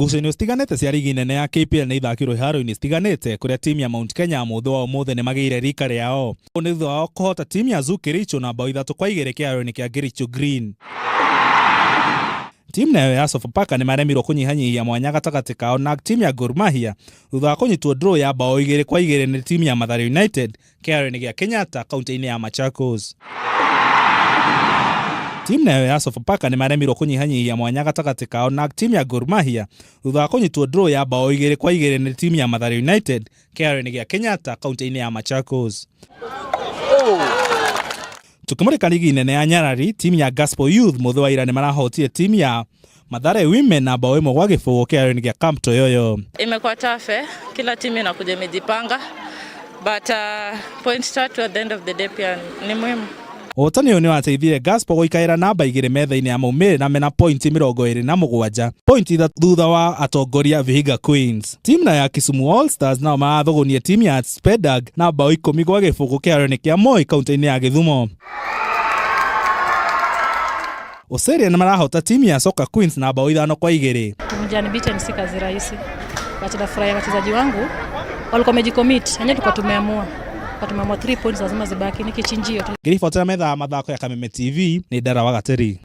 Ngucanio citiganĩte cia rigi nene ya KPL nĩ ithakirwo iharo-inĩ citiganĩte kuria timu ya Mount Kenya mũthĩ wa ũmũthĩ nĩ magĩire rika rĩao. Ũũ nĩ thutha wao kũhota timu ya Gikunjo na bao 3-2 kĩharo-inĩ kĩa Gikunjo Green. Timu nayo ya Sofapaka nĩ maremirwo kũnyihanyihia mwanya gatagatĩ kao na timu ya Gor Mahia thutha wa kũnyitwo draw ya bao 2-2 nĩ timu ya Mathare United kĩharo-inĩ gĩa Kenyatta kaunti-inĩ ya Machakos. Timu nayo ya Sofapaka nĩ maremirwo kũnyihanyihia mwanya gatagatĩ kao na timu ya Gor Mahia thutha wa kũnyitwo draw ya bao 2-2 nĩ timu ya Mathare United kĩharo-inĩ gĩa Kenyatta kaunti-inĩ ya Machakos. Tukimurika ligi nene ya Nyarari, timu ya Gospel Youth mũthĩ wa ira nĩ marahotire timu ya Mathare Women na bao 1-0 kĩharo-inĩ gĩa Camp Toyoyo. Imekuwa tafe, kila timu inakuja imejipanga, but point start at the end of the day pia ni muhimu. Ũhotani ũyũ nĩ wateithire Gospel gũikaĩra namba 2 metha-inĩ ya maumĩrĩra mena point 27, point 3 thutha wa atongoria Vihiga Queens. Timu na ya Kisumu All Stars nao marathogonia timu ya Spedag na bao 10 kĩharo-inĩ kĩa Moi kaunti-inĩ ya Githumo. Oseria nĩ marahota timu ya Soka Queens na bao 5-2. Tumejani beaten si kazi rahisi. Nafurahia wachezaji wangu walikuwa wamejicommit. Yenyewe tulikuwa tumeamua 3 points lazima zibaki, ni kichinjio. Ngirifuatira metha mathako ya Kameme TV ni Dara wa GATERI.